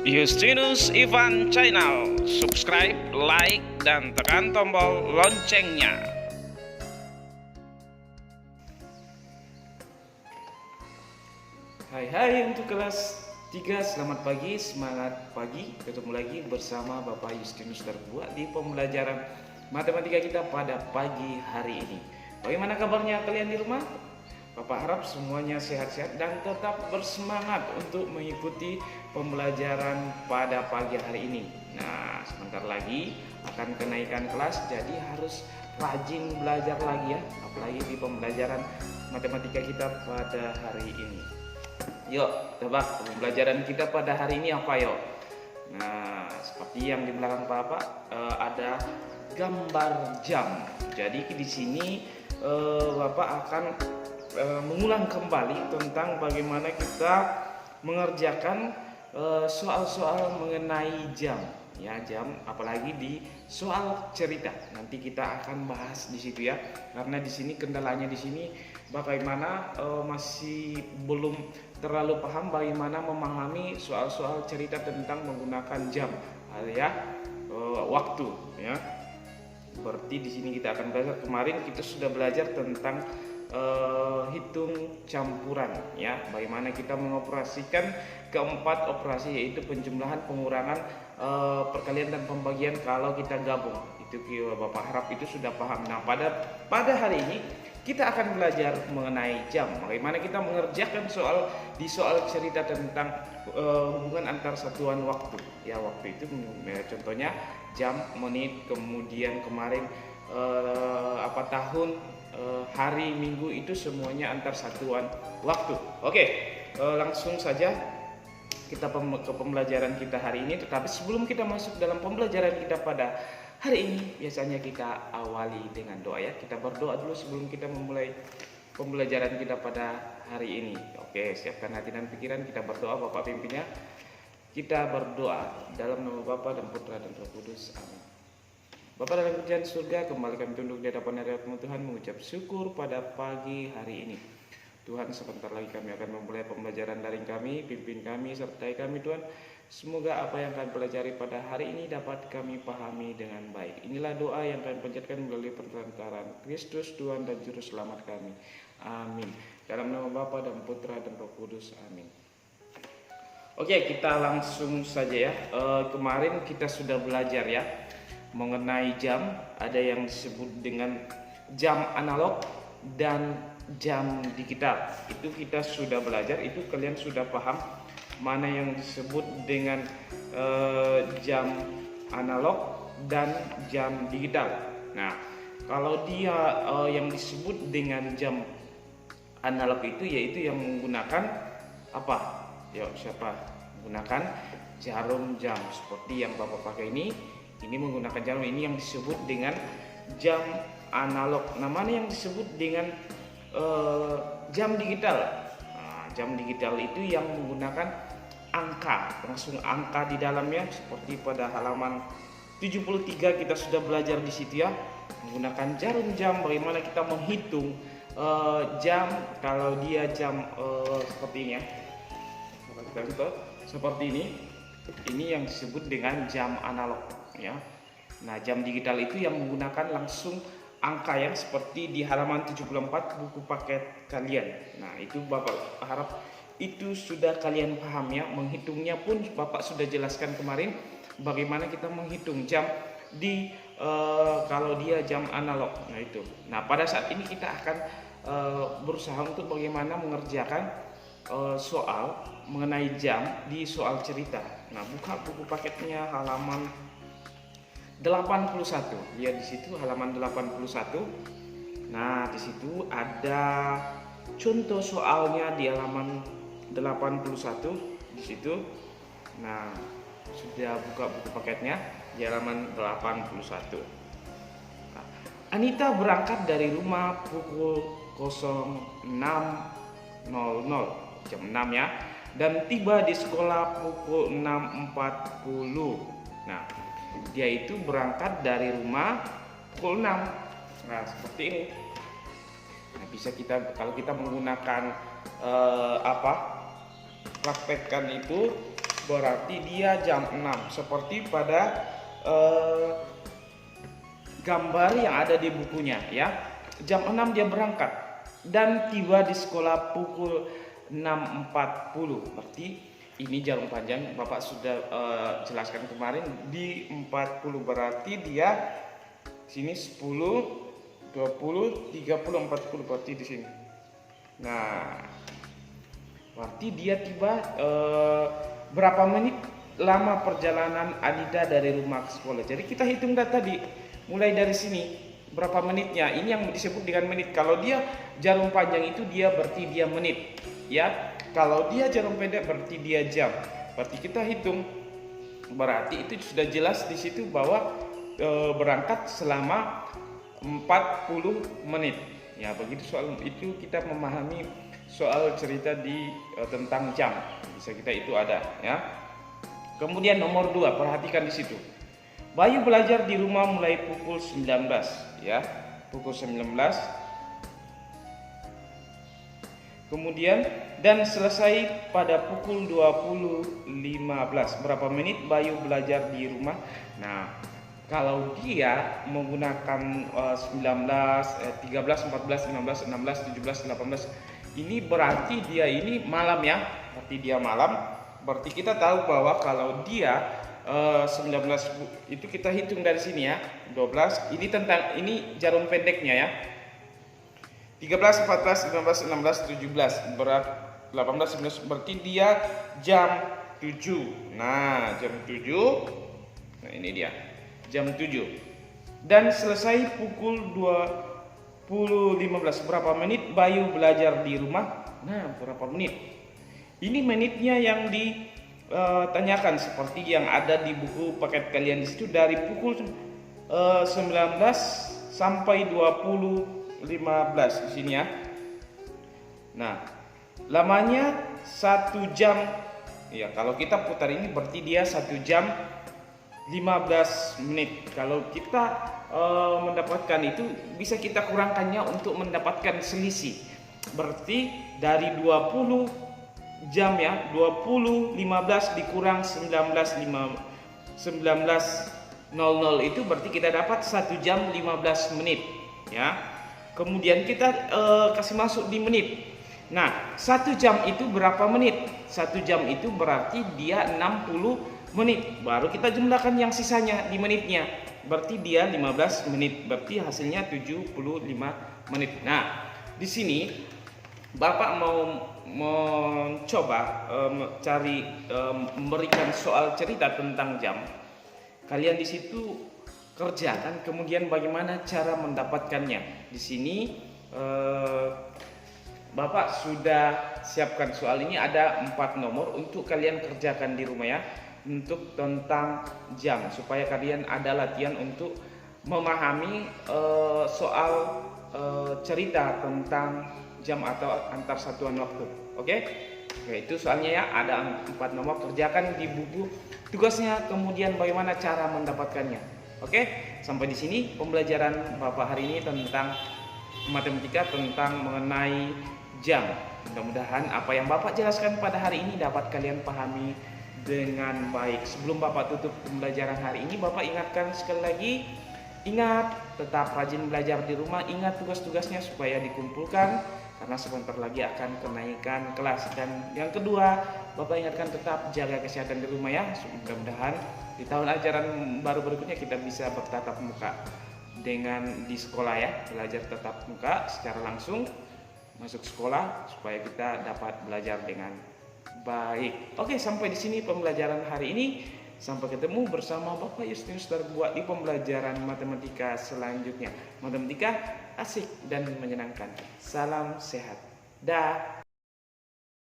Justinus Ivan Channel. Subscribe, like, dan tekan tombol loncengnya. Hai untuk kelas 3, selamat pagi, semangat pagi. Ketemu lagi bersama Bapak Justinus Terbuat di pembelajaran matematika kita pada pagi hari ini. Bagaimana kabarnya kalian di rumah? Bapak harap semuanya sehat-sehat dan tetap bersemangat untuk mengikuti pembelajaran pada pagi hari ini. Nah, sebentar lagi akan kenaikan kelas, jadi harus rajin belajar lagi ya, apalagi di pembelajaran matematika kita pada hari ini. Yuk, tebak pembelajaran kita pada hari ini apa yuk? Nah, seperti yang di belakang Bapak ada gambar jam. Jadi di sini Bapak akan mengulang kembali tentang bagaimana kita mengerjakan soal-soal mengenai jam, ya jam, apalagi di soal cerita. Nanti kita akan bahas di situ ya, karena di sini kendalanya di sini bagaimana masih belum terlalu paham bagaimana memahami soal-soal cerita tentang menggunakan jam, ya waktu, ya. Berarti di sini kita akan belajar. Kemarin kita sudah belajar tentang hitung campuran, ya, bagaimana kita mengoperasikan keempat operasi, yaitu penjumlahan, pengurangan, perkalian dan pembagian kalau kita gabung. Itu Bapak harap itu sudah paham. Nah, pada hari ini kita akan belajar mengenai jam, bagaimana kita mengerjakan di soal cerita tentang hubungan antar satuan waktu, ya. Waktu itu contohnya jam, menit, kemudian kemarin tahun, hari, minggu, itu semuanya antar satuan waktu. Oke, langsung saja kita ke pembelajaran kita hari ini. Tetapi sebelum kita masuk dalam pembelajaran kita pada hari ini, biasanya kita awali dengan doa ya. Kita berdoa dulu sebelum kita memulai pembelajaran kita pada hari ini. Oke, siapkan hati dan pikiran, kita berdoa. Bapak pimpinnya. Kita berdoa dalam nama Bapa dan Putra dan Roh Kudus. Amin. Bapa dalam kerajaan surga, kembali kami tunduk di hadapan hadiratmu Tuhan, mengucap syukur pada pagi hari ini. Tuhan, sebentar lagi kami akan memulai pembelajaran daring kami. Pimpin kami, sertai kami Tuhan. Semoga apa yang kami pelajari pada hari ini dapat kami pahami dengan baik. Inilah doa yang kami panjatkan melalui perantaraan Kristus Tuhan dan Juru Selamat kami. Amin. Dalam nama Bapa dan Putra dan Roh Kudus. Amin. Oke, kita langsung saja ya. Kemarin kita sudah belajar ya mengenai jam. Ada yang disebut dengan jam analog dan jam digital. Itu kita sudah belajar, itu kalian sudah paham mana yang disebut dengan jam analog dan jam digital. Nah, kalau dia yang disebut dengan jam analog itu yaitu yang menggunakan apa? Yuk, siapa? Menggunakan jarum jam seperti yang Bapak pakai ini. Ini menggunakan jarum, ini yang disebut dengan jam analog. Nah, mana yang disebut dengan jam digital? Nah, jam digital itu yang menggunakan angka, langsung angka di dalamnya, seperti pada halaman 73 kita sudah belajar di situ ya, menggunakan jarum jam, bagaimana kita menghitung jam kalau dia jam seperti ini ya. Seperti ini yang disebut dengan jam analog, ya. Nah, jam digital itu yang menggunakan langsung angka yang seperti di halaman 74 buku paket kalian. Nah, itu Bapak harap itu sudah kalian paham ya. Menghitungnya pun Bapak sudah jelaskan kemarin bagaimana kita menghitung jam di kalau dia jam analog. Nah, itu. Nah, pada saat ini kita akan berusaha untuk bagaimana mengerjakan soal mengenai jam di soal cerita. Nah, buka buku paketnya halaman 81. Lihat di situ halaman 81. Nah, di situ ada contoh soalnya di halaman 81 di situ. Nah, sudah buka buku paketnya di halaman 81. Nah, Anita berangkat dari rumah pukul 06.00 jam 6 ya, dan tiba di sekolah pukul 6.40. Nah, dia itu berangkat dari rumah pukul 6. Nah, seperti ini. Nah, bisa kita kalau kita menggunakan praktekkan itu berarti dia jam 6 seperti pada gambar yang ada di bukunya ya. Jam 6 dia berangkat dan tiba di sekolah pukul 6.40. Berarti ini jarum panjang Bapak sudah jelaskan kemarin di 40, berarti dia sini 10, 20, 30, 40 berarti di sini. Nah, berarti dia tiba berapa menit lama perjalanan Adida dari rumah ke sekolah. Jadi kita hitung tadi mulai dari sini berapa menitnya. Ini yang disebut dengan menit. Kalau dia jarum panjang itu dia berarti dia menit, ya. Kalau dia jarum pendek berarti dia jam. Berarti kita hitung, berarti itu sudah jelas di situ bahwa berangkat selama 40 menit. Ya, begitu soal itu kita memahami soal cerita di tentang jam. Bisa kita itu ada, ya. Kemudian nomor 2, perhatikan di situ. Bayu belajar di rumah mulai pukul 19, ya. Pukul 19. Kemudian dan selesai pada pukul 20.15. Berapa menit Bayu belajar di rumah? Nah, kalau dia menggunakan 19, 13, 14, 15, 16, 17, 18, ini berarti dia ini malam ya. Berarti dia malam. Berarti kita tahu bahwa kalau dia 19 itu kita hitung dari sini ya. 12. Ini tentang ini jarum pendeknya ya. 13, 14, 15, 16, 17, 18, 19, berarti dia jam 7. Nah, jam 7. Nah, ini dia. Jam 7. Dan selesai pukul 20.15. Berapa menit Bayu belajar di rumah? Nah, berapa menit? Ini menitnya yang ditanyakan seperti yang ada di buku paket kalian di situ, dari pukul 19 sampai 20.15 di sini ya. Nah, lamanya 1 jam. Ya, kalau kita putar ini berarti dia 1 jam 15 menit. Kalau kita mendapatkan itu bisa kita kurangkannya untuk mendapatkan selisih. Berarti dari 20 jam ya, 20.15 dikurang 19.00 itu berarti kita dapat 1 jam 15 menit ya. Kemudian kita kasih masuk di menit. Nah, 1 jam itu berapa menit? 1 jam itu berarti dia 60 menit. Baru kita jumlahkan yang sisanya di menitnya. Berarti dia 15 menit. Berarti hasilnya 75 menit. Nah, di sini Bapak mau mencoba memberikan soal cerita tentang jam. Kalian di situ kerjakan, kemudian bagaimana cara mendapatkannya. Di sini Bapak sudah siapkan soal ini, ada 4 nomor untuk kalian kerjakan di rumah ya, untuk tentang jam, supaya kalian ada latihan untuk memahami soal cerita tentang jam atau antar satuan waktu. Oke? Itu soalnya ya, ada 4 nomor, kerjakan di buku tugasnya, kemudian bagaimana cara mendapatkannya. Oke, sampai di sini pembelajaran Bapak hari ini tentang matematika, tentang mengenai jam. Mudah-mudahan apa yang Bapak jelaskan pada hari ini dapat kalian pahami dengan baik. Sebelum Bapak tutup pembelajaran hari ini, Bapak ingatkan sekali lagi, ingat tetap rajin belajar di rumah, ingat tugas-tugasnya supaya dikumpulkan, karena sebentar lagi akan kenaikan kelas. Dan yang kedua, Bapak ingatkan tetap jaga kesehatan di rumah ya. Mudah-mudahan di tahun ajaran baru berikutnya kita bisa bertatap muka dengan di sekolah ya, belajar tatap muka secara langsung, masuk sekolah supaya kita dapat belajar dengan baik. Oke, sampai di sini pembelajaran hari ini. Sampai ketemu bersama Bapak Justinus Darbuat di pembelajaran matematika selanjutnya. Matematika asik dan menyenangkan. Salam sehat. Dah.